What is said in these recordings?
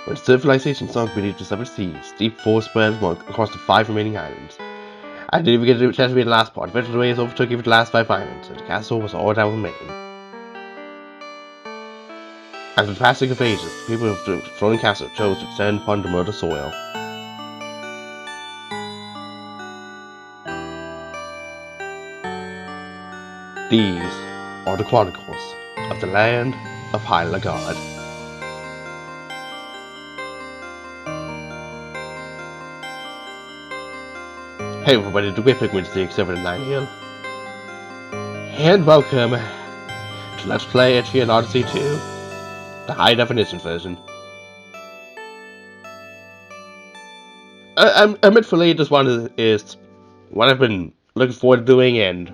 When civilization sunk beneath the seven seas, deep forest spread across the 5 remaining islands. I didn't even get a chance to read the last part. Eventually, the waves overtook even the last 5 islands, and the castle was all that remained. After the passing of ages, the people of the floating castle chose to descend upon the murder soil. These are the chronicles of the land of High Lagaard. Hey everybody, the Whip Wednesday 7 here, and welcome to Let's Play Etrian Odyssey 2, the high definition version. Admittedly, this one is what I've been looking forward to doing, and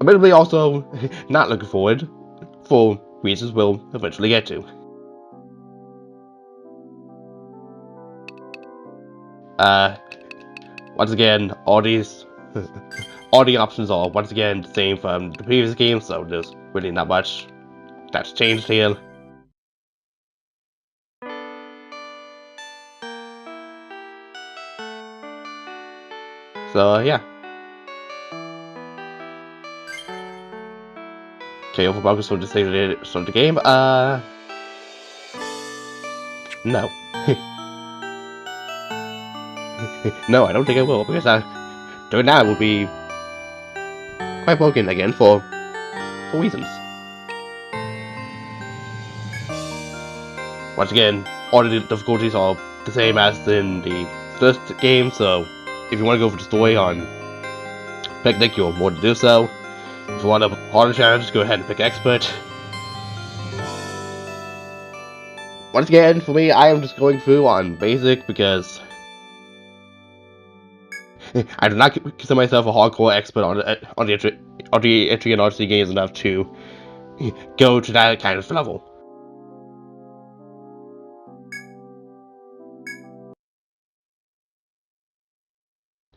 admittedly also not looking forward, for reasons we'll eventually get to. Once again, all the options are once again the same from the previous game, so there's really not much that's changed here. So yeah. Okay, overfocus for the start the game. No. No, I don't think I will, because doing that will be quite broken again for reasons. Once again, all the difficulties are the same as in the first game, so if you want to go for the story on Picnic, you're more to do so. If you want a harder challenge, go ahead and pick Expert. Once again, for me, I am just going through on Basic because I do not consider myself a hardcore expert on the Etrian Odyssey games enough to go to that kind of level.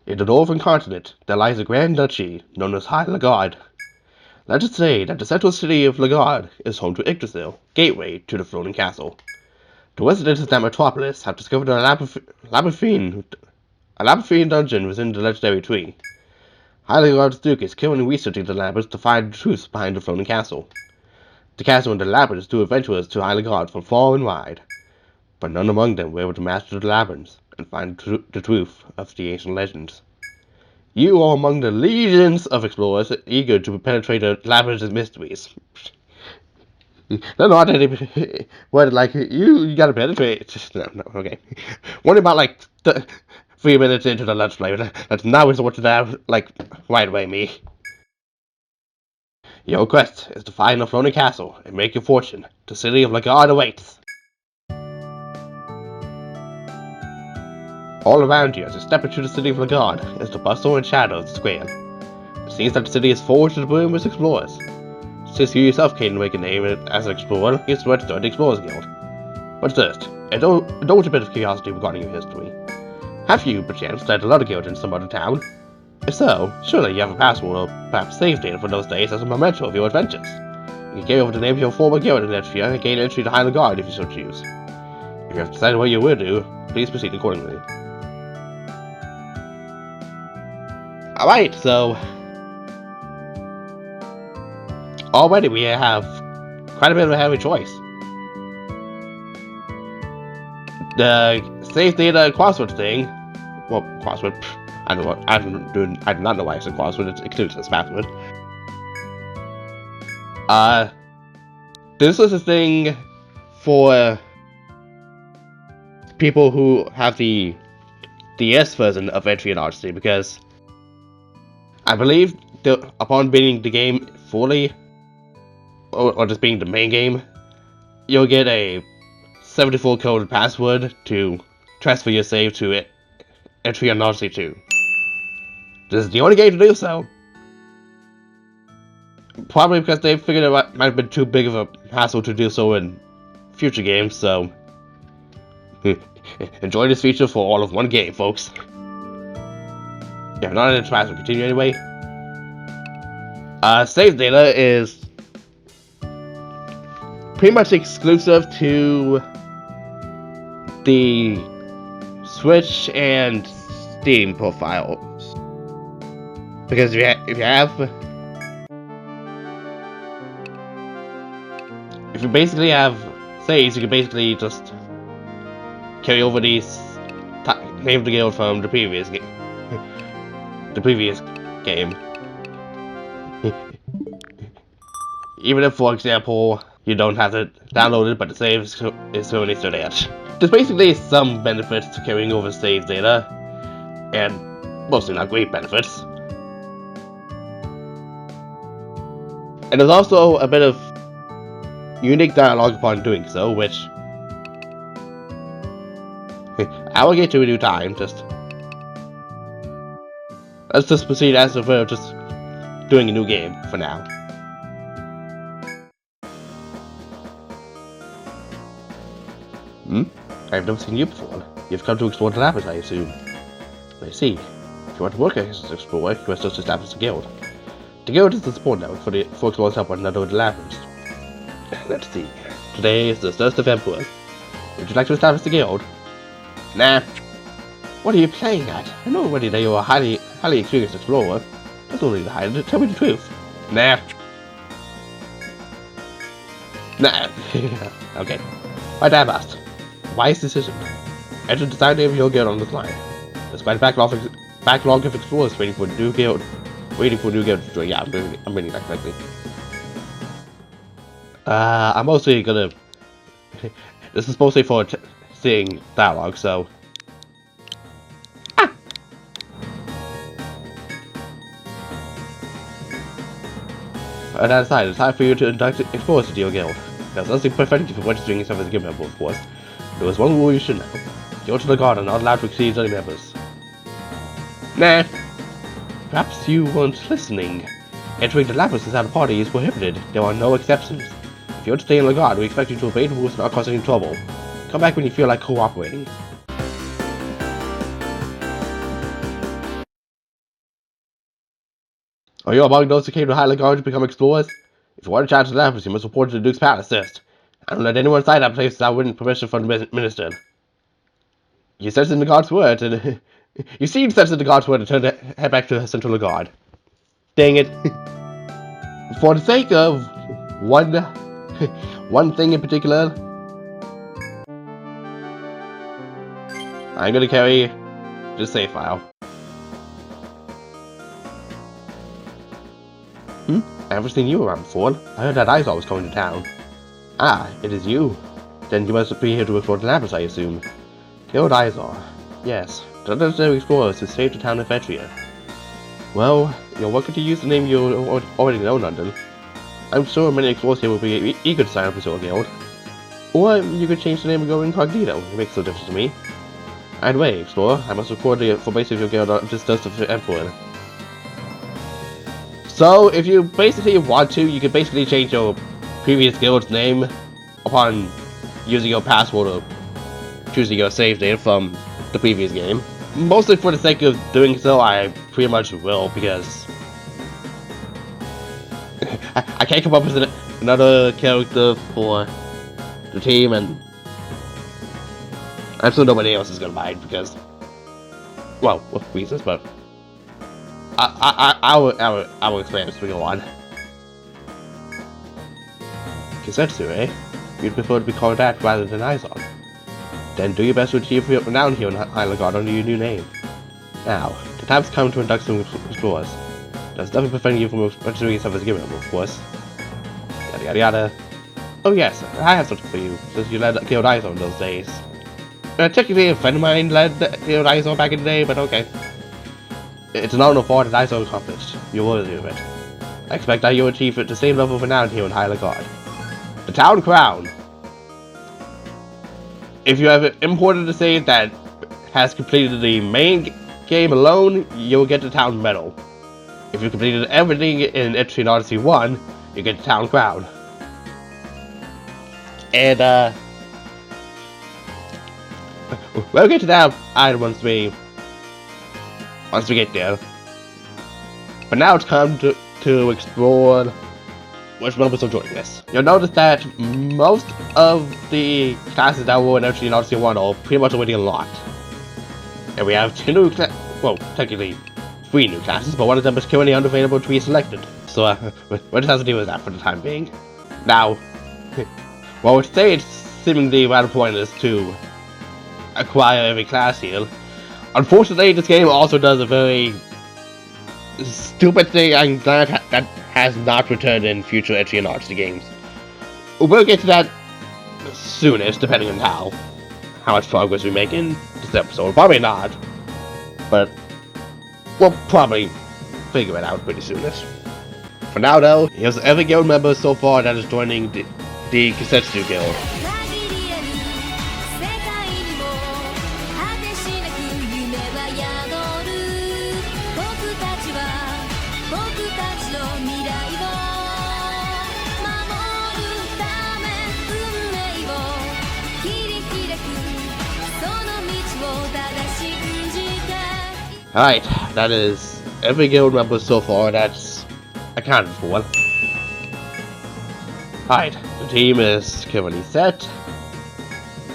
In the northern continent, there lies a grand duchy known as High Lagaard. Legends say that the central city of Lagaard is home to Yggdrasil, gateway to the floating castle. The residents of that metropolis have discovered a labyrinthine dungeon within the legendary tree. High Lagaard's Duke is currently researching the labyrinth to find the truth behind the floating castle. The castle and the labyrinth drew adventurers to High Lagaard from far and wide, but none among them were able to master the labyrinth and find the truth of the ancient legends. You are among the legions of explorers eager to penetrate the labyrinth's mysteries. No, not any. What, like, you gotta penetrate. No, okay. What about, like, 3 minutes into the Let's Play? Let's now resort to that, like, right away, me. Your quest is to find the floating castle and make your fortune. The city of Lagaard awaits. All around you, as you step into the city of Lagaard, is the bustle and shadow of the square. It seems that the city is forged to the boom with explorers. Since you yourself can't make a name as an explorer, you have to join the Explorers Guild. But first, indulge a bit of curiosity regarding your history. Have you, perchance, led another guild in some other town? If so, surely you have a password or perhaps save data for those days as a memento of your adventures. You can carry over the name of your former guild in Etria and gain entry to High Lagaard if you so choose. If you have decided what you will do, please proceed accordingly. Alright, so already we have quite a bit of a heavy choice. The save data crossword thing, well, crossword, I do not know why it's a crossword, it includes this password. This is a thing for people who have the DS version of Etrian Odyssey, because I believe upon beating the game fully, or just being the main game, you'll get a 74 coded password to transfer your save to Etrian Odyssey 2. This is the only game to do so. Probably because they figured it might have been too big of a hassle to do so in future games, so enjoy this feature for all of one game, folks. Yeah, not an interaction, continue anyway. Save data is pretty much exclusive to the Switch and Steam profiles. Because if you basically have saves, you can basically just carry over these name of the guild from the previous game. Even if, for example, you don't have it downloaded, but the save is currently still there. There's basically some benefits to carrying over save data, and mostly not great benefits. And there's also a bit of unique dialogue upon doing so, which I will get to in due time. Let's just proceed as if we're just doing a new game for now. I've never seen you before. You've come to explore the Labyrinth, I assume. I see. If you want to work as an explorer, you must just establish a guild. The guild is the support network for explorers help one another with the Labyrinth. Let's see. Today is the 1st of February. Would you like to establish the guild? Nah. What are you playing at? I know already that you're a highly experienced explorer. There's no need to hide it. Tell me the truth. Nah. Nah. Okay. My dad asked. Wise decision. Enter the design name of your guild on this line. Despite a backlog of explorers waiting for a new guild to join. Yeah, I'm reading that correctly. I'm mostly gonna. This is mostly for seeing dialogue, so. And that aside, it's time for you to induct explorers into your guild. There's nothing preventing you from registering yourself as a guild member, of course. There is one rule you should know. Guilds of the Guard are not allowed to exceed 30 members. Nah. Perhaps you weren't listening. Entering the Labyrinth without a party is prohibited. There are no exceptions. If you want to stay in Lagaard, we expect you to obey the rules without causing any trouble. Come back when you feel like cooperating. Are you among those who came to High Lagaard to become explorers? If you want to challenge the Labyrinth, you must report to the Duke's Palace first. I don't let anyone inside that place without written permission from the minister. You sense in the Guard's word, and you seem to sense in the Guard's word and head back to Central Lagaard. Dang it. For the sake of one thing in particular, I'm gonna carry the save file. I haven't seen you around before. I heard that Izar was coming to town. Ah, it is you. Then you must be here to explore the Labyrinth, I assume. Guild Izar. Yes, the legendary explorers who saved the town of Etria. Well, you're welcome to use the name you already know, London. I'm sure many explorers here will be eager to sign up with your guild. Or you could change the name and go incognito. It makes no difference to me. Either way, explorer, I must record the formation of your guild on this dust of the Emperor. So, if you basically want to, you can basically change your previous guild's name upon using your password or choosing your save data from the previous game. Mostly for the sake of doing so, I pretty much will, because I can't come up with another character for the team, and I'm sure nobody else is gonna mind, because, well, with reasons, but I will explain as we go on. Kisetsu, eh? You'd prefer to be called that rather than Izar. Then do your best to achieve your renown here in High Lagaard under your new name. Now, the time's come to induct some explorers. There's nothing preventing you from registering yourself as a guild member, of course. Yada yada yada. Oh yes, I have something for you, since you led Guild Izar in those days. Technically a friend of mine led Guild Izar back in the day, but okay. It's an honor for that Izar accomplished. You're worthy of it. I expect that you'll achieve at the same level of renown here in High Lagaard. The Town Crown. If you have imported a save that has completed the main game alone, you'll get the Town Medal. If you completed everything in Etrian Odyssey 1, you get the Town Crown. And, we'll get to that item once we get there. But now it's time to explore which members are joining this. You'll notice that most of the classes that were in Etrian Odyssey 1 are pretty much already unlocked. And we have 2 new well, technically 3 new classes, but one of them is currently unavailable to be selected. So we'll just have to deal with that for the time being. Now, while it stays seemingly rather pointless to acquire every class here, unfortunately this game also does a very stupid thing I'm glad that has not returned in future Etrian Odyssey games. We'll get to that soonest, depending on how much progress we make in this episode. Probably not, but we'll probably figure it out pretty soonest. For now though, here's every guild member so far that is joining the Kisetsu Guild. Alright, that is every guild member so far that's accounted for. Alright, the team is currently set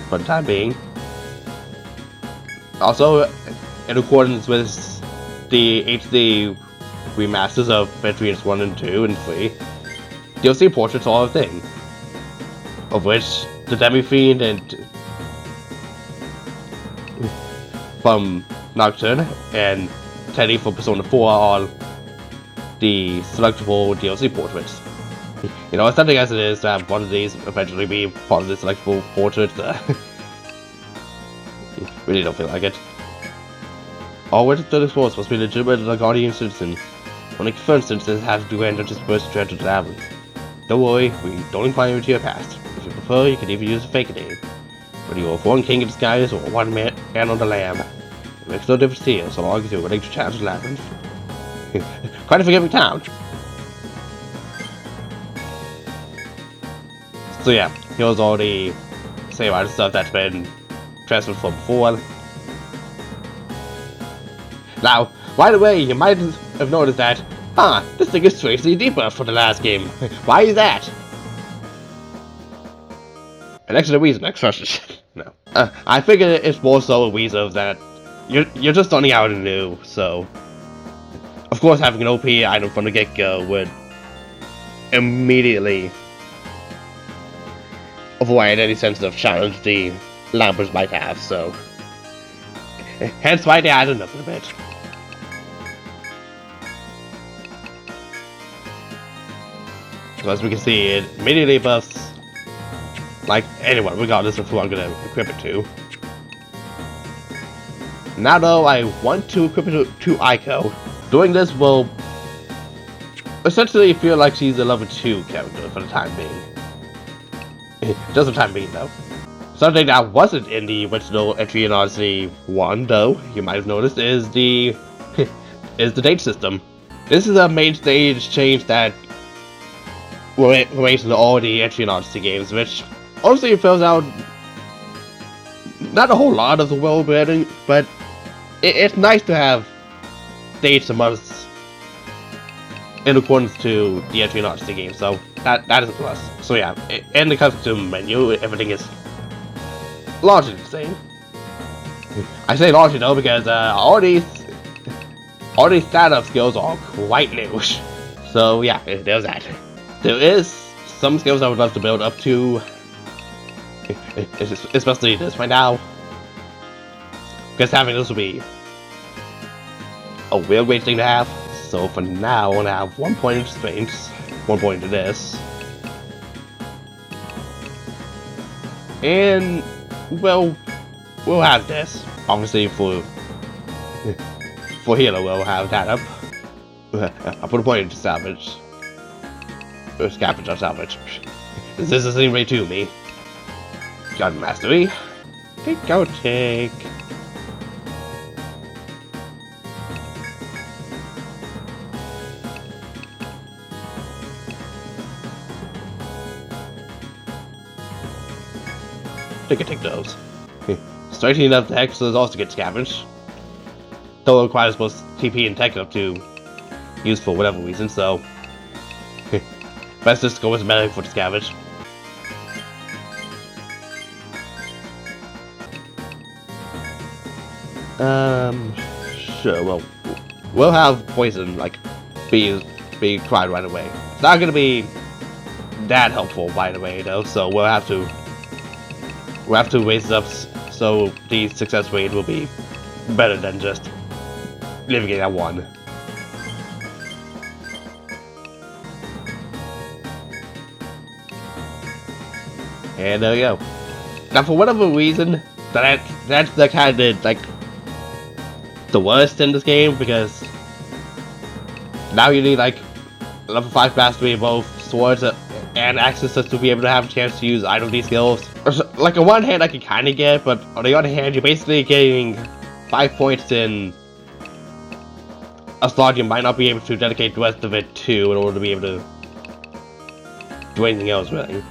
for the time being. Also, in accordance with the HD remasters of Etrians 1 and 2 and 3, DLC portraits are a thing, of which the Demi-Fiend and from Nocturne and Teddy from Persona 4 are the selectable DLC portraits. You know, as something as it is to have one of these eventually be part of the selectable portraits, really don't feel like it. All registered explorers must be legitimate Lagardian citizens. Only confirmed citizens have to grant just first to enter the labyrinth. Don't worry, we don't inquire into your past. If you prefer, you can even use a fake name. Whether you're a foreign king in disguise or one man on the lamb, it makes no difference here, so long as you're willing to challenge the labyrinth. Quite a forgiving town. So yeah, here's all the same other stuff that's been transferred from before. Now, right away, you might have noticed that, this thing is seriously deeper from the last game. Why is that? An excellent reason, next question. No. I figure it's more so a reason of that you're just starting out anew, so of course having an OP item from the get-go would immediately avoid any sense of challenge the labyrinth might have, so hence why they added another bit. So as we can see, it immediately buffs like anyone, regardless of who I'm gonna equip it to. Now though, I want to equip it to Aiko. Doing this will essentially feel like she's a level 2 character for the time being. Just the time being though. Something that wasn't in the original Etrian Odyssey 1 though, you might have noticed, is the date system. This is a main stage change that remains in all the Etrian Odyssey games, which honestly fills out not a whole lot of the world building, but it's nice to have dates and months in accordance to the Etrian Odyssey game, so that is a plus. So yeah, in the custom menu, everything is largely the same. I say largely though because all these startup skills are quite new. So yeah, there's that. There is some skills I would love to build up to, especially this right now, because having this will be a real great thing to have. So for now, I want to have 1 point into strength, 1 point into this, and well, we'll have this. Obviously for healer, we'll have that up. I'll put a point into salvage. Or scavenge or salvage. This is anyway to me. Gun mastery. Take. Take those. Strangely enough, the Hexers also get scavenged. Though it requires both TP and tech up to use for whatever reason, so. Best just go with medic for the scavenge. Sure, well, we'll have poison, like, be tried right away. It's not gonna be that helpful right away, though, so we'll have to raise it up so the success rate will be better than just leaving it at 1. And there we go. Now, for whatever reason, that's the kind of, like, the worst in this game, because now you need, like, level 5 mastery of both swords and axes to be able to have a chance to use either of these skills. Like, on one hand I can kinda get, but on the other hand, you're basically getting 5 points in a slot you might not be able to dedicate the rest of it to in order to be able to do anything else, really.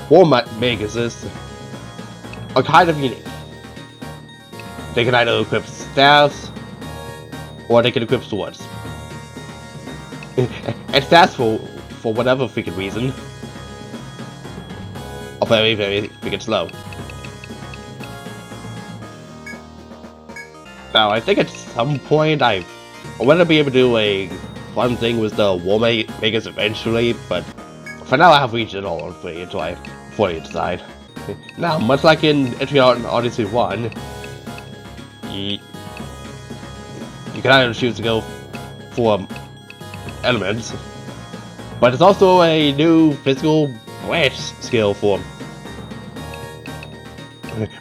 War mages are kind of unique. They can either equip staffs, or they can equip swords. And staffs, for whatever freaking reason, are very, very freaking slow. Now, I think at some point I want to be able to do a fun thing with the war mages eventually, but for now I have reached it all free until I fully decide. Now, much like in Etrian Odyssey 1, you can either choose to go for elements, but it's also a new physical branch skill for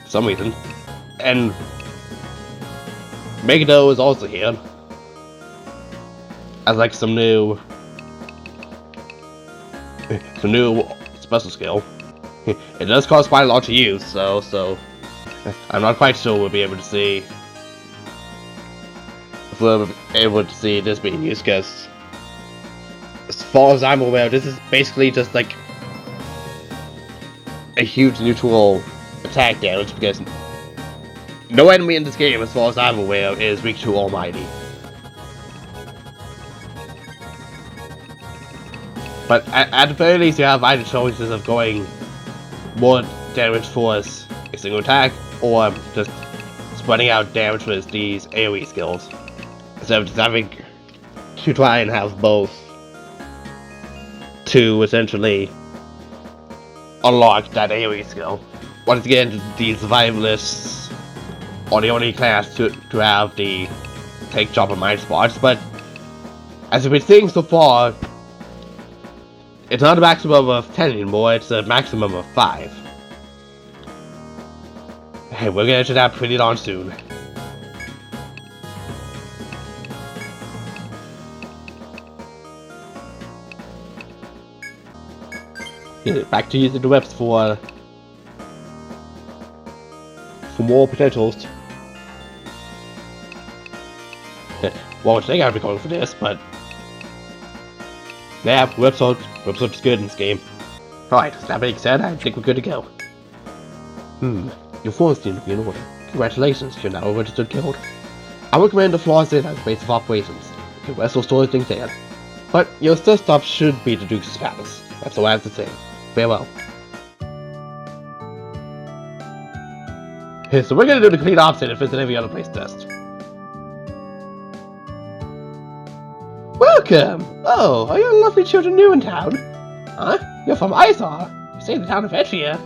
some reason. And Megiddo is also here as like some new special skill. It does cost quite a lot to use, so I'm not quite sure we'll be able to see if we're able to see this being used, because as far as I'm aware, this is basically just like a huge neutral attack damage, because no enemy in this game, as far as I'm aware, is weak to Almighty. But at the very least, you have either choices of going more damage towards a single attack, or just spreading out damage with these AoE skills, instead of just having to try and have both to essentially unlock that AoE skill. Once again, the survivalists are the only class to have the take job and mind spots, but as we've been seeing so far, it's not a maximum of 10 anymore, it's a maximum of 5. Hey, we're gonna get to that pretty darn soon. Yeah, back to using the webs for more potentials. Well, I think I'd be calling for this, but yeah, website is good in this game. Alright, that being said, I think we're good to go. Your force seem to be in order. Congratulations, you're now a registered guild. I recommend the flaws in as a base of operations. You can wrestle storage things there. But your first stop should be the Duke's Palace. That's all I have to say. Farewell. So we're gonna do the complete opposite if it's in every other place test. Welcome! Oh, are you lovely children new in town? Huh? You're from Izar? You say the town of Etria?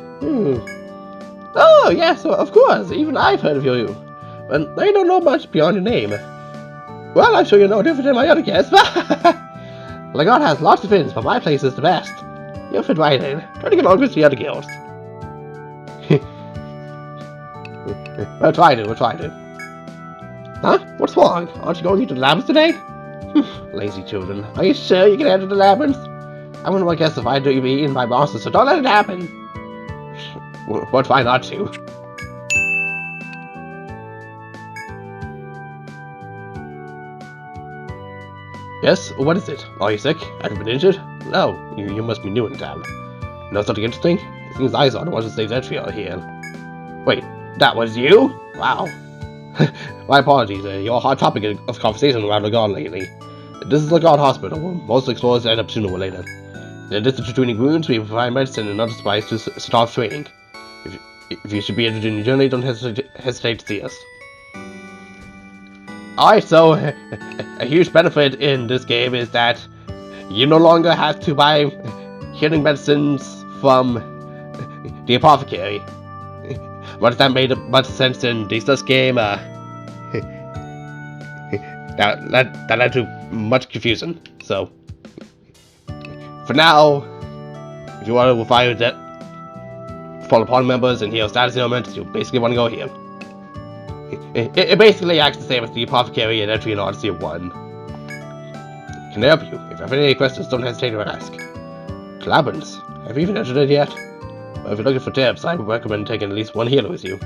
Oh, yes, of course. Even I've heard of you. But I don't know much beyond your name. Well, I'm sure you're no different than my other guests. Lagaard has lots of inns, but my place is the best. You'll fit right in. Try to get along with the other guilds. We'll try to. Huh? What's wrong? Aren't you going into the labyrinth today? Lazy children. Are you sure you can enter the labyrinth? I wouldn't want to guess if I'd be eaten by monsters, so don't let it happen. We'll try not to. Yes, what is it? Are you sick? Have you been injured? No, you must be new in town. Know something interesting? It seems Izar wants to save Etria here. Wait, That was you? Wow. My apologies, you're a hot topic of conversation around Lagaard lately. This is Lagaard Hospital, where most explorers end up sooner or later. In addition to treating wounds, we provide medicine and other supplies to staff training. If you should be interested in your journey, don't hesitate to see us. Alright, so a huge benefit in this game is that you no longer have to buy healing medicines from the apothecary. But that made much sense in the first game. That led to much confusion. So, for now, if you want to revive that Fall Upon members and heal status ailments, you basically want to go here. It basically acts the same as the apothecary in Etrian Odyssey 1. Can I help you? If you have any questions, don't hesitate to ask. Labyrinth. Have you even entered it yet? Well, if you're looking for tips, I would recommend taking at least one healer with you.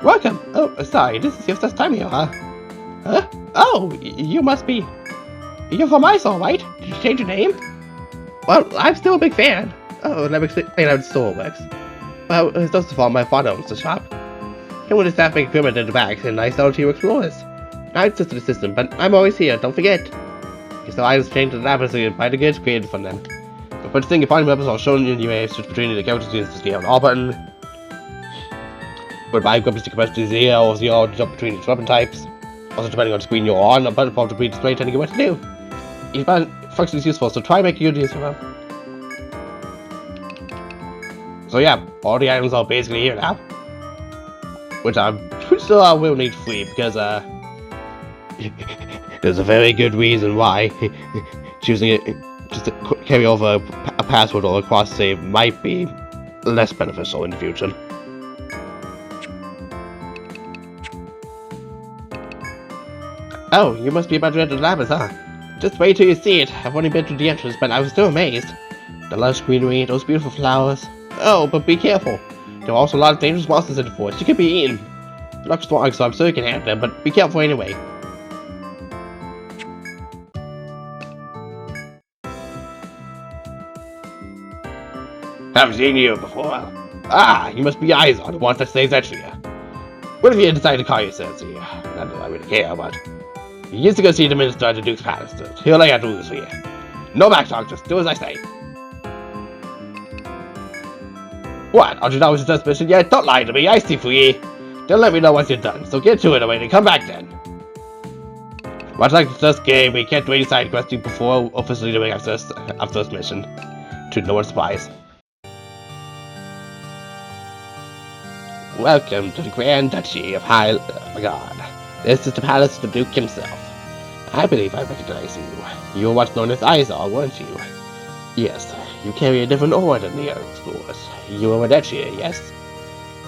Welcome! Oh, sorry, this is your first time here, huh? Huh? Oh, you must be... You're from Izar, right? Did you change your name? Well, I'm still a big fan. Oh, let me explain how the store works. Well, first of all, my father owns the shop. Came with his staff make equipment in the bags, and I sell to you explorers. I'm just an assistant, but I'm always here, don't forget. So I was trained to the labyrinth and buy the goods created from them. The first thing you find members are shown you may switch between the characters using the scale and R button. But my equipment to capacity 0 or 0 to jump between each weapon types. Also, depending on the screen you're on, a button will be displayed telling you what to do. Each button function is useful, so try making good use of them. So yeah, all the items are basically here now. Which I'm pretty sure I will need free, because there's a very good reason why choosing it just to carry over a password or a cross save might be less beneficial in the future. Oh, you must be about to enter the labyrinth, huh? Just wait till you see it. I've only been to the entrance, but I was still amazed. The lush greenery, those beautiful flowers. Oh, but be careful. There are also a lot of dangerous monsters in the forest. You could be eaten. Not strong, so I'm sure you can handle them, but be careful anyway. Haven't seen you before. Ah, you must be Izar, the one that saves Etria. What have you decided to call yourself here? Not that I really care, but... You used to go see the minister at the Duke's Palace. He'll lay out the rules for you. No backtalk, just do as I say. What? Aren't you not with the suspicion yet? Don't lie to me, I see for you. Don't let me know once you're done, so get to it and come back then. Much like the first game, we can't do any side questing before officially doing our first mission. To no one's surprise. Welcome to the Grand Duchy of High Lagaard. This is the palace of the Duke himself. I believe I recognize you. You were once known as Izar, weren't you? Yes, you carry a different aura than the other explorers. You are Etria, yes?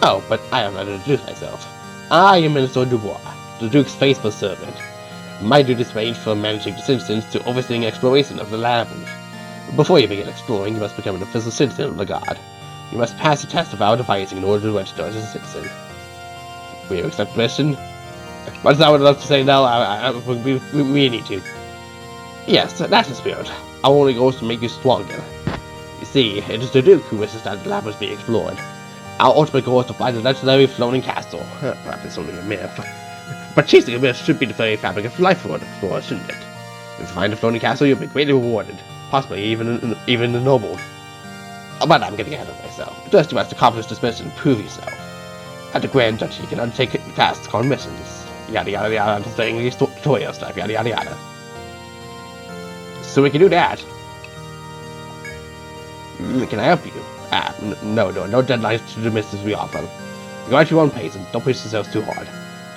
Oh, but I have not introduced myself. I am Minister Dubois, the Duke's faithful servant. My duties range from managing the citizens to overseeing exploration of the labyrinth. Before you begin exploring, you must become an official citizen of Lagaard. You must pass a test of our devising in order to register as a citizen. Will you accept the mission? Much as I would love to say no, we need to. Yes, that's the spirit. Our only goal is to make you stronger. You see, it is the Duke who wishes that the labyrinth be explored. Our ultimate goal is to find the legendary floating castle. Perhaps it's only a myth. But chasing a myth should be the very fabric of life for an explorer, shouldn't it? If you find a floating castle, you'll be greatly rewarded. Possibly even the noble. But I'm getting ahead of myself. First, you must accomplish this mission and prove yourself. At the Grand Duchy, you can undertake tasks called missions. Yada yada yada, I'm just saying these tutorial stuff, yada yada yada. So we can do that. Can I help you? No deadlines to the missions we offer. You go at your own pace and don't push yourselves too hard.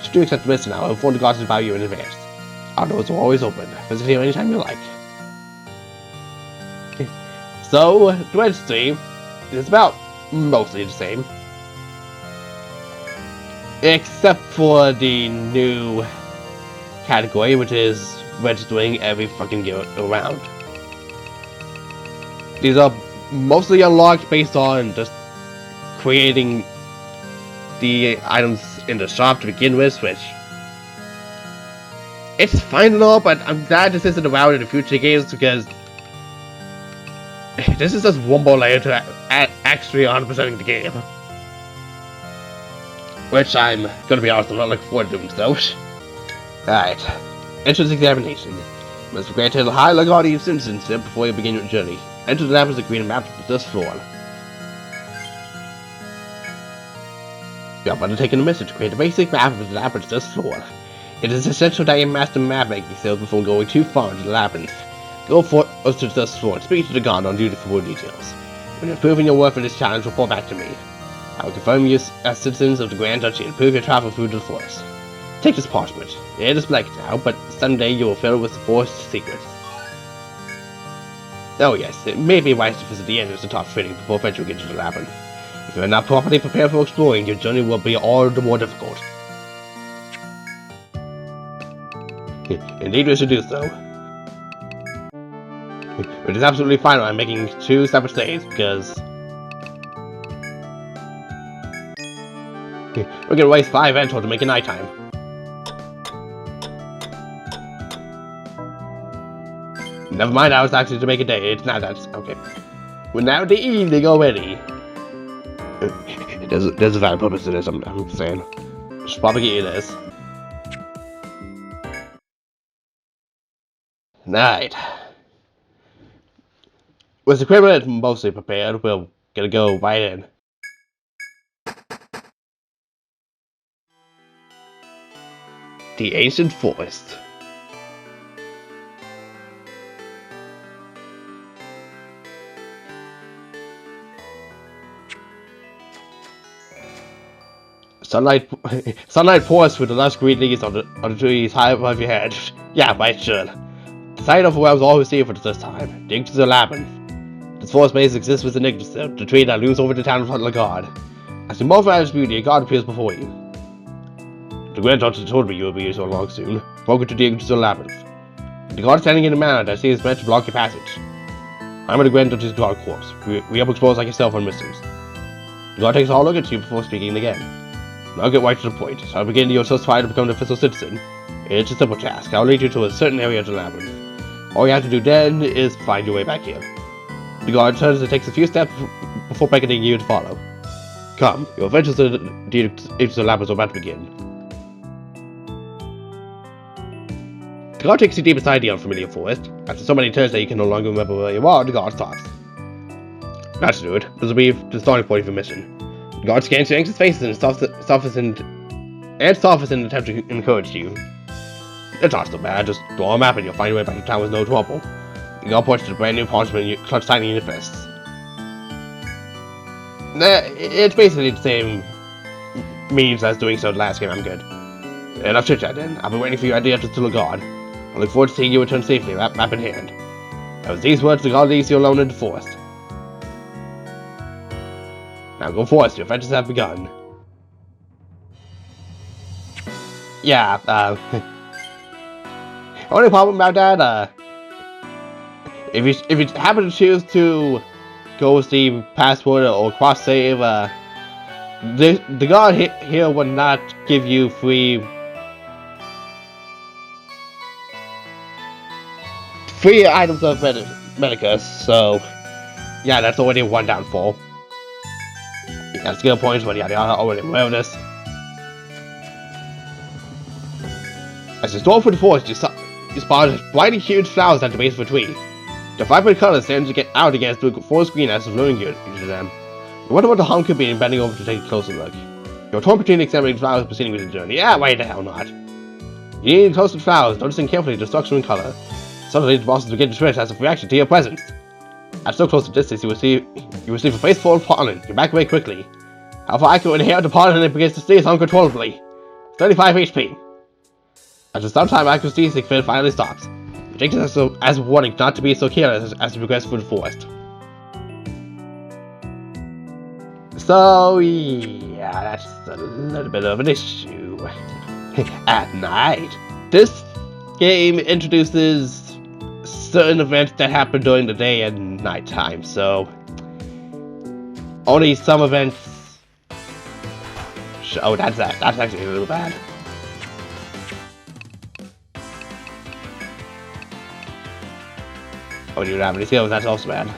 Should you accept the mission now, inform the gods about you in advance. Our doors are always open. Visit here anytime you like. So, the registry is about mostly the same. Except for the new category, which is registering every fucking year around. These are mostly unlocked based on just creating the items in the shop to begin with, which it's fine and all, but I'm glad this isn't around in the future games because This is just one more layer to actually 100%ing the game. Which I'm gonna be honest, I'm not looking forward to doing so. Alright. Entrance examination. You must be granted a High Lagaard citizenship before you begin your journey. Enter the labyrinth green map to this floor. You are undertaking a mission to create a basic map of the labyrinth to this floor. It is essential that you master map making skills before going too far into the labyrinth. Go forth to this floor and speak to the guard on duty for more details. When you've proven your worth for this challenge, report back to me. I will confirm you as citizens of the Grand Duchy and prove your travel through the forest. Take this parchment. It is blank now, but someday you will fill it with the forest secrets. Oh yes, it may be wise to visit the entrance to top training before venturing into the labyrinth. If you are not properly prepared for exploring, your journey will be all the more difficult. Indeed we should do so. It is absolutely fine I'm making 2 separate stays, because we're gonna waste 5 Entor to make it nighttime. Never mind, I was actually to make a day. It's not that. Okay. We're now the evening already. There's a valid purpose to this, I'm saying. Should probably get you this. Night. With the equipment mostly prepared, we're gonna go right in. The ancient forest. Sunlight pours through the lush green leaves on the trees high above your head. Yeah, right, sure. The sight overwhelms all who see it for the first time. The Yggdrasil Labyrinth. This forest maze exists within Yggdrasil, the tree that looms over the town of High Lagaard. As you marvel at its beauty, a god appears before you. The Grand Duchess told me you would be here so long soon. Welcome to the Yggdrasil Labyrinth. The god is standing in a manner that seems meant to block your passage. I'm the Grand Duchess guard corps. We help explorers like yourself on missions. The god takes a hard look at you before speaking again. Now get right to the point. So I begin your search to become an official citizen. It's a simple task. I'll lead you to a certain area of the labyrinth. All you have to do then is find your way back here. The guard turns and takes a few steps before beckoning you to follow. Come, your adventures into the labyrinth are about to begin. The guard takes you deep inside the unfamiliar forest. After so many turns that you can no longer remember where you are, the guard stops. That's good. This will be the starting point of your mission. The guard scans your anxious faces and softens in an attempt to encourage you. It's not so bad, just draw a map and you'll find your way back to town with no trouble. The guard points to the brand new parchment you clutch tightly in your fists. It's basically the same means as doing so the last game, I'm good. Enough chit chat then. I've been waiting for you at the entrance to the guard. I look forward to seeing you return safely, map in hand. And with these words, the guard leaves you alone in the forest. Now go forth, your adventures have begun. Yeah, only problem about that, if you happen to choose to go with the password or cross save, the guard here would not give you free items of Medicus, so yeah, that's already one downfall. Yeah, skill points, but yeah, they are already aware of this. As you stroll through the forest, you spot brightly huge flowers at the base of a tree. The vibrant colors stand out against the forest green as the blooming to them. You wonder what the harm could be in bending over to take a closer look. You're torn between examining the flowers and proceeding with the journey. Yeah, why the hell not? You lean close to the flowers, noticing carefully the structure and color. Suddenly, the blossoms begin to twitch as a reaction to your presence. At so close a distance, you receive a face full of pollen. You back away quickly. However, I can inhale the pollen and it begins to sneeze uncontrollably. 35 HP. After some time, Aku's sneezing fit finally stops. You take this as a warning not to be so careless as you progress through the forest. So, yeah, that's a little bit of an issue. At night, this game introduces certain events that happen during the day and nighttime, so only some events. Oh, that's actually a little bad. Oh, you don't have any skills, that's also bad.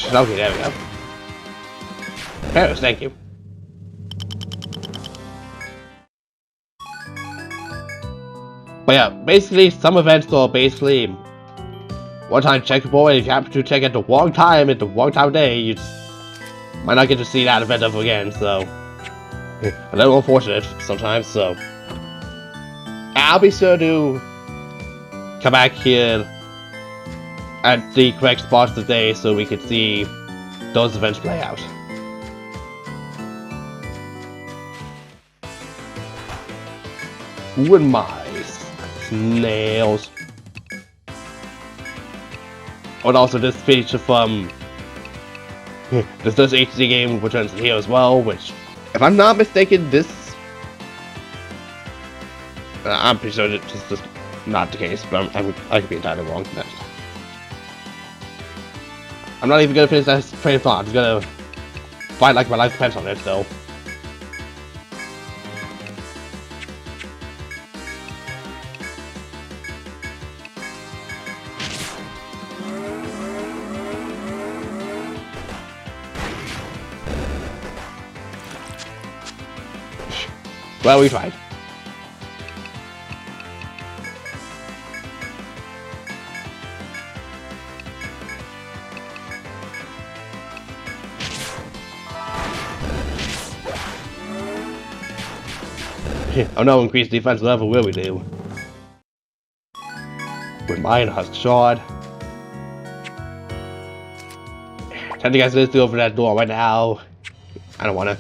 Okay, there we go. Paris, thank you. But yeah, basically, some events are basically one-time checkable, and if you happen to check at the wrong time, of day, you just might not get to see that event ever again, so a little unfortunate sometimes, so I'll be sure to come back here at the correct spots today so we can see those events play out. Who am I? Snails. And also this feature from this HD game returns here as well, which, if I'm not mistaken, this I'm pretty sure it's just not the case, but I could be entirely wrong. I'm not even gonna finish that train of thought. I'm just gonna fight like my life depends on it, so. Well, we tried. Oh no, increased defense level will we do? With mine husk shard. Time to guys let's do over that door right now. I don't wanna.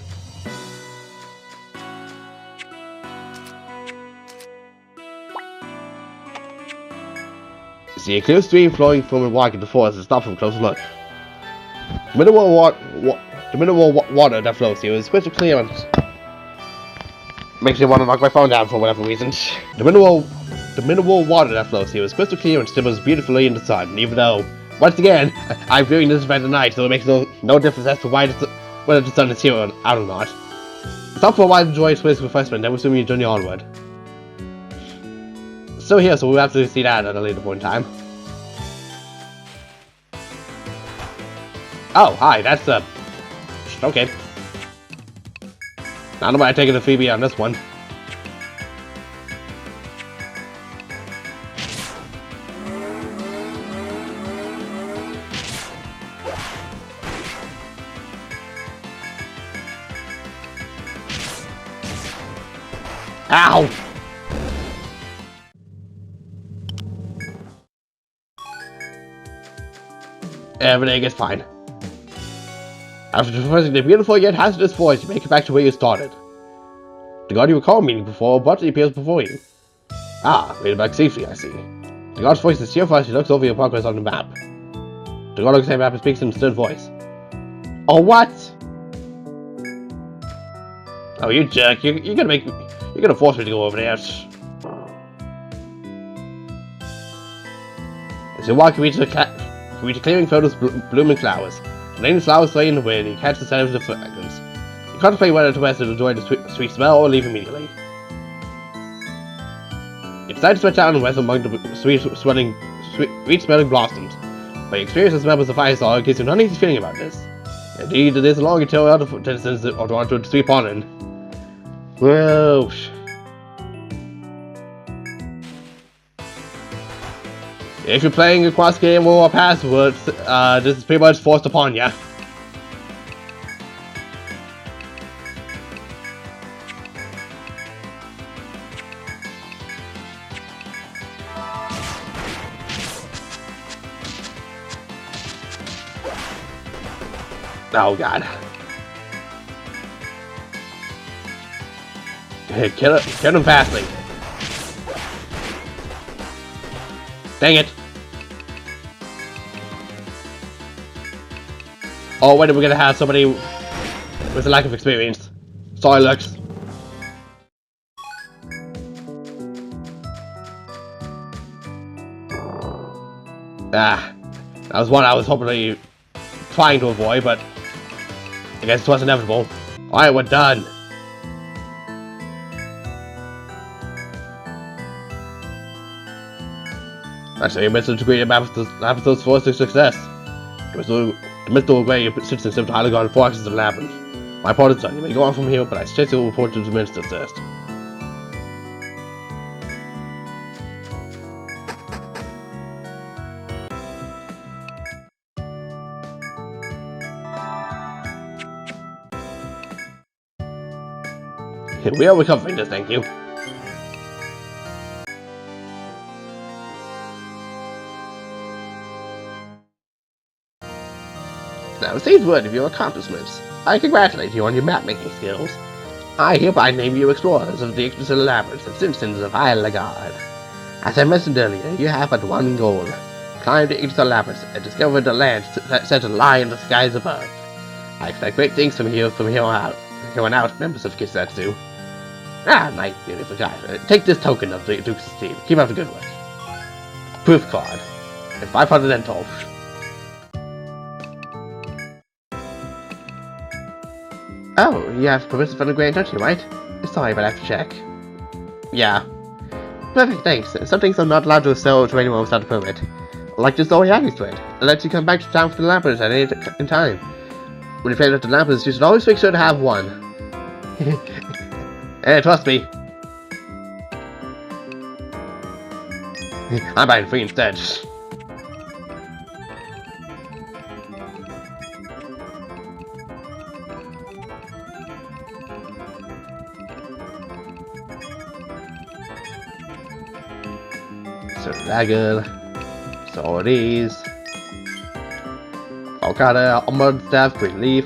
See a clear stream flowing from a rock in the forest is stopped from close look. The mineral water that flows here is crystal clear and makes me want to knock my phone down for whatever reason. The mineral water that flows here is crystal clear and shimmers beautifully in the sun, even though, once again, I'm viewing this event at night, so it makes no difference as to whether the sun is here or out or not. Stop for a while to enjoy its quick refreshment, then resume your journey onward. Still here, so we'll have to see that at a later point in time. Oh, hi, that's okay. Not nobody taking the freebie on this one. Ow! Everything is fine. After traversing the beautiful yet hazardous forest, you make it back to where you started. The god you recall meeting before abruptly appears before you. Ah, made it back safely, I see. The god's voice is cheerful as he looks over your progress on the map. The god looks at the map and speaks in a stern voice. Oh, what? Oh, you jerk! You're gonna force me to go over there. As you walk, you reach a clearing filled with blooming flowers. The nameless flowers sway in the wind, and you catch the scent of the fragrance. You contemplate whether to rest and enjoy the sweet smell or leave immediately. You decide to stretch out and rest among the sweet-smelling blossoms. But your experience as members of Fire Star gives you an uneasy feeling about this. Indeed, it isn't long until other citizens are drawn to sweep on in. Whoa. If you're playing a cross game or password, this is pretty much forced upon ya. Oh god. Kill him fastly. Dang it. Oh, wait, we're gonna have somebody with a lack of experience. Sorry, Luxe. Ah, that was one I was hopefully trying to avoid, but I guess it was inevitable. Alright, we're done. Actually, you missed a degree of episode's forced to success. The mystical way sits in the High Lagaard forces of the Labyrinth. My part is done. You may go on from here, but I suggest you report to the minister first. We are recovering this, thank you. Now, say the word of your accomplishments. I congratulate you on your map-making skills. I hereby name you explorers of the Yggdrasil Labyrinth and citizens of High Lagaard. As I mentioned earlier, you have but one goal. Climb the Yggdrasil Labyrinth and discover the land set to lie in the skies above. I expect great things from here on out, members of Kisetsu. I nearly forgot. Take this token of the Duke's esteem. Keep up the good work. Proof card. And 500 dental. Oh, you have permission from the Grand Duchy, right? Sorry, but I have to check. Yeah. Perfect, thanks. Some things I'm not allowed to sell to anyone without a permit. Like this Oriani's thread. It lets you come back to town for the Labyrinth at any time. When you play with the Labyrinth, you should always make sure to have one. Trust me. I'm buying free instead. So dagger, so these, Alcada, armored staff, quick leaf,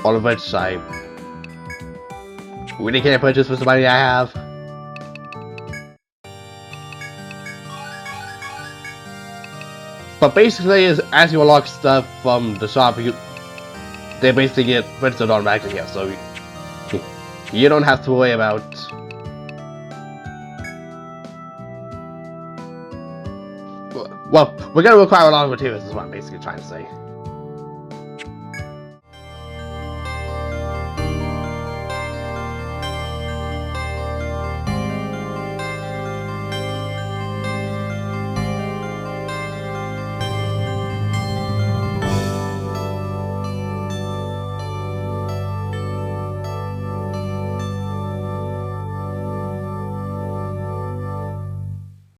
all of which I really can't purchase with the money I have. But basically, as you unlock stuff from the shop, they basically get registered automatically here, so you don't have to worry about. Well, we're gonna require a lot of materials, is what I'm basically trying to say.